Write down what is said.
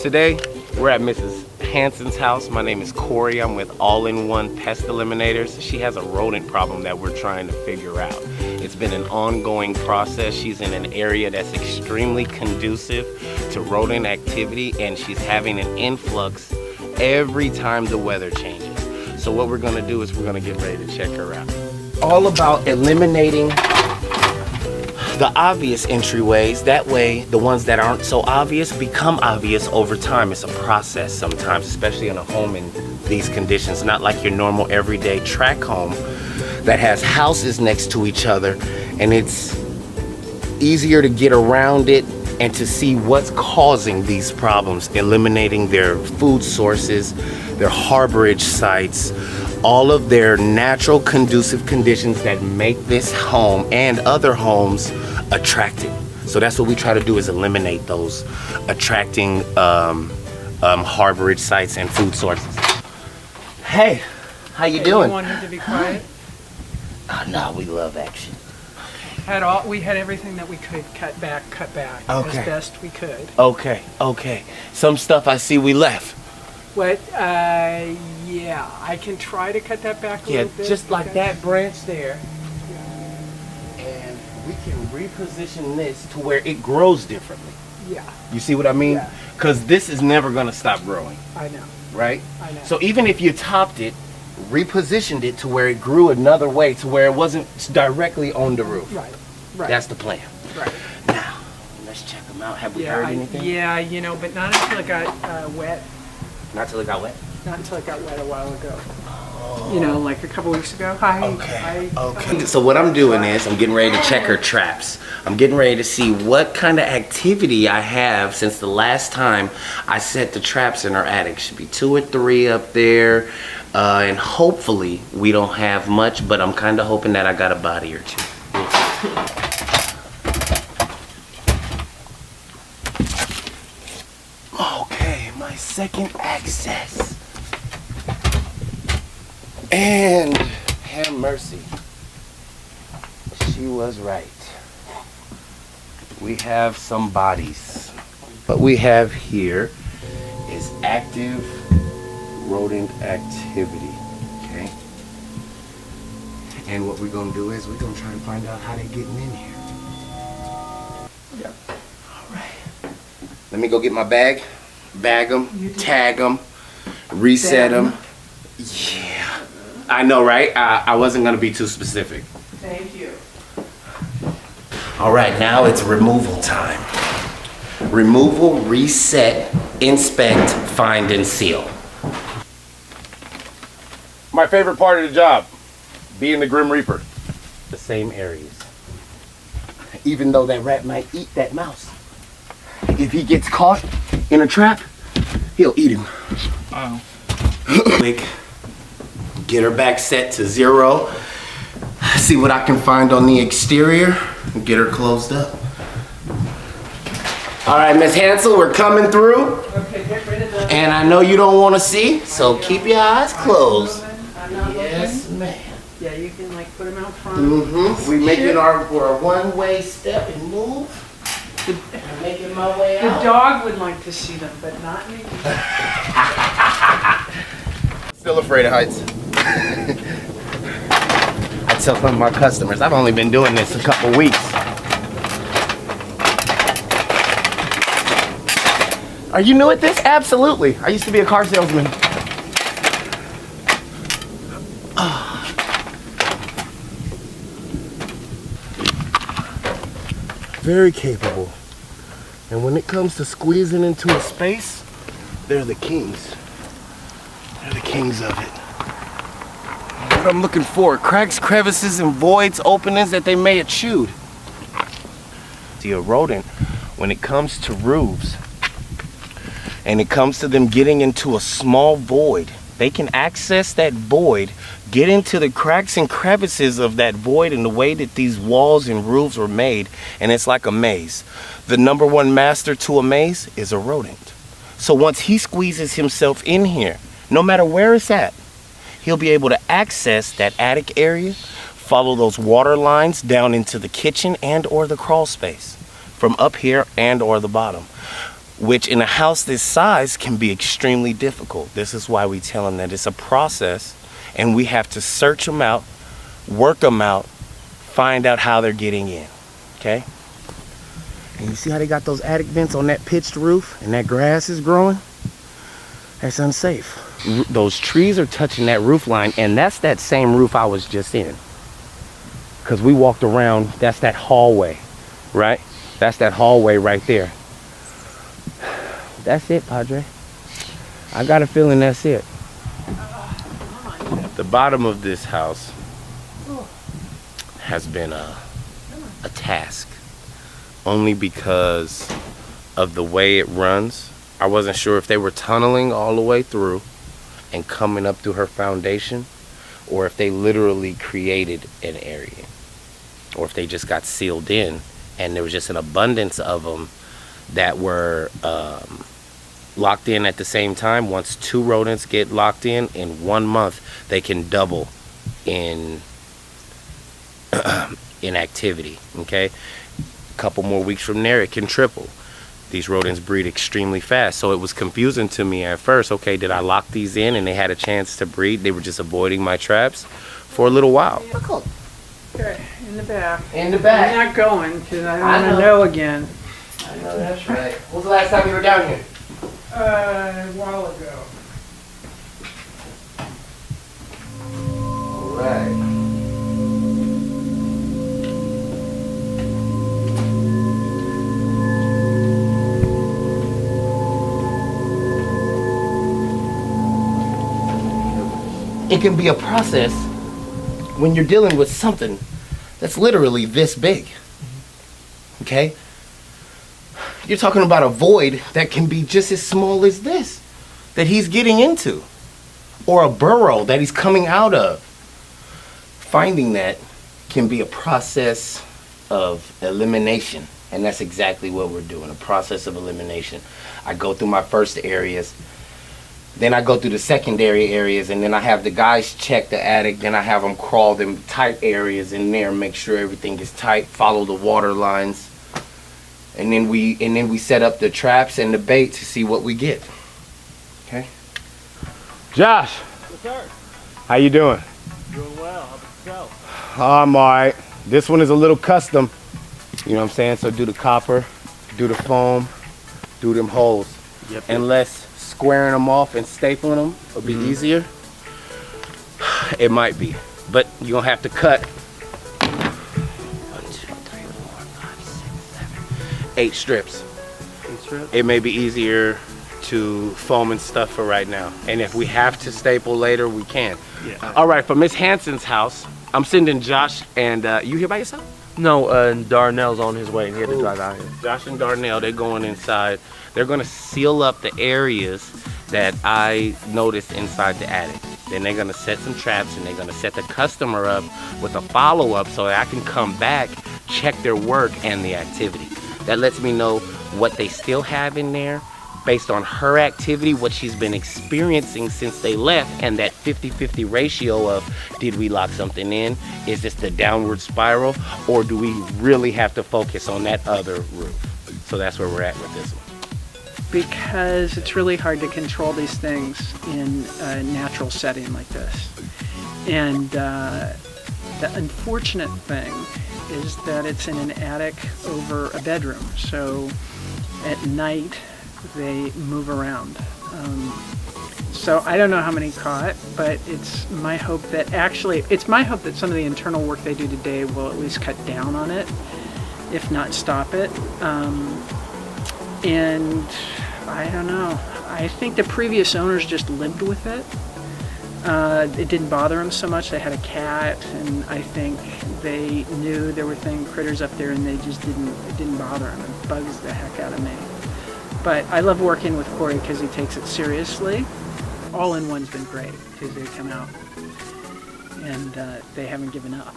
Today, we're at Mrs. Hanson's house. My name is Corey. I'm with All-in-One Pest Eliminators. She has a rodent problem that we're trying to figure out. It's been an ongoing process. She's in an area that's extremely conducive to rodent activity, and she's having an influx every time the weather changes. So what we're gonna do is we're gonna get ready to check her out. All about eliminating the obvious entryways. That way, the ones that aren't so obvious become obvious over time. It's a process sometimes, especially in a home in these conditions, not like your normal everyday tract home that has houses next to each other, and it's easier to get around it and to see what's causing these problems, eliminating their food sources, their harborage sites, all of their natural conducive conditions that make this home and other homes attractive. So that's what we try to do, is eliminate those attracting harborage sites and food sources. Hey, how you doing? You want him to be quiet? No, we love action. We had everything that we could cut back Okay. as best we could. Okay. Some stuff I see we left. What? Yeah, I can try to cut that back a Yeah, little bit. just like okay. that branch there. And we can reposition this to where it grows differently. Yeah, You see what I mean? Yeah. Because this is never gonna stop growing, I know. right? I know. So even if you topped it, repositioned it to where it grew another way, to where it wasn't directly on the roof. Right. That's the plan. Right. Now, let's check them out. Have we Yeah, heard anything? yeah, but not until it got wet. Not till it got wet? Not until it got wet a while ago. Like a couple weeks ago. Okay. So what I'm doing is I'm getting ready to check her traps. I'm getting ready to see what kind of activity I have since the last time I set the traps in her attic. Should be 2 or 3 up there. And hopefully we don't have much, but I'm kind of hoping that I got a body or 2. Okay, my second access. And have mercy, she was right. We have some bodies. What we have here is active rodent activity, okay? And what we're gonna do is we're gonna try to find out how they're getting in here. Yep. All right. Let me go get my bag them, tag them, reset them. Yeah. I know, right? I wasn't gonna be too specific. Thank you. All right, now it's removal time. Removal, reset, inspect, find, and seal. My favorite part of the job, being the Grim Reaper. The same areas. Even though that rat might eat that mouse, if he gets caught in a trap, he'll eat him. Oh. Quick. Get her back set to 0. See what I can find on the exterior and get her closed up. All right, Miss Hansel, we're coming through. Okay, get rid of the... And I know you don't want to see, so keep your eyes closed. I'm not Yes, looking. ma'am. Yeah, you can put them out front. Mm-hmm. We making our one-way step and move. I'm making my way The out. dog would like to see them, but not me. Still afraid of heights. I tell some of my customers, I've only been doing this a couple weeks. Are you new at this? Absolutely. I used to be a car salesman. Very capable. And when it comes to squeezing into a space, they're the kings. They're the kings of it. What I'm looking for, cracks, crevices, and voids, openings that they may have chewed. See, a rodent, when it comes to roofs, and it comes to them getting into a small void, they can access that void, get into the cracks and crevices of that void in the way that these walls and roofs were made, and it's like a maze. The #1 master to a maze is a rodent. So once he squeezes himself in here, no matter where it's at, he'll be able to access that attic area, follow those water lines down into the kitchen and or the crawl space from up here and or the bottom. which in a house this size can be extremely difficult. This is why we tell them that it's a process, and we have to search them out, work them out, find out how they're getting in, okay? And you see how they got those attic vents on that pitched roof and that grass is growing? That's unsafe. Those trees are touching that roof line, and that's that same roof I was just in. Because we walked around, that's that hallway, right? That's that hallway right there. That's it, Padre. I got a feeling that's it. The bottom of this house has been a task, only because of the way it runs. I wasn't sure if they were tunneling all the way through and coming up through her foundation, or if they literally created an area, or if they just got sealed in and there was just an abundance of them that were locked in at the same time. Once 2 rodents get locked in 1 month, they can double in in activity. Okay, a couple more weeks from there, it can triple. These rodents breed extremely fast, so it was confusing to me at first. Okay, did I lock these in and they had a chance to breed? They were just avoiding my traps for a little while. Okay, in the back. In the back. I'm not going because I don't want to know again. I know, that's right. When was the last time you were down here? A while ago. All right. It can be a process when you're dealing with something that's literally this big. Okay? You're talking about a void that can be just as small as this that he's getting into, or a burrow that he's coming out of. Finding that can be a process of elimination, and that's exactly what we're doing, a process of elimination. I go through my first areas, then I go through the secondary areas, and then I have the guys check the attic, then I have them crawl them tight areas in there, make sure everything is tight, follow the water lines, and then we set up the traps and the bait to see what we get. Okay? Josh. Yes, sir. How you doing? Doing well. How about yourself? I'm alright. This one is a little custom. You know what I'm saying? So do the copper, do the foam, do them holes. Yep. Unless squaring them off and stapling them will be easier. It might be, but you're gonna have to cut 8 strips. 8 strips? It may be easier to foam and stuff for right now. And if we have to staple later, we can. Yeah. All right, for Miss Hanson's house, I'm sending Josh and you here by yourself? No, Darnell's on his way and he had to drive out here. Josh and Darnell, they're going inside. They're gonna seal up the areas that I noticed inside the attic. Then they're gonna set some traps and they're gonna set the customer up with a follow-up so that I can come back, check their work and the activity. That lets me know what they still have in there based on her activity, what she's been experiencing since they left, and that 50-50 ratio of did we lock something in? Is this the downward spiral? Or do we really have to focus on that other roof? So that's where we're at with this one. Because it's really hard to control these things in a natural setting like this. And the unfortunate thing is that it's in an attic over a bedroom. So at night, they move around. So I don't know how many caught, but it's my hope that some of the internal work they do today will at least cut down on it, if not stop it. And I don't know. I think the previous owners just lived with it. It didn't bother them so much. They had a cat, and I think they knew there were critters up there, and it didn't bother them. It bugs the heck out of me. But I love working with Corey because he takes it seriously. All-in-One's been great because they come out and they haven't given up.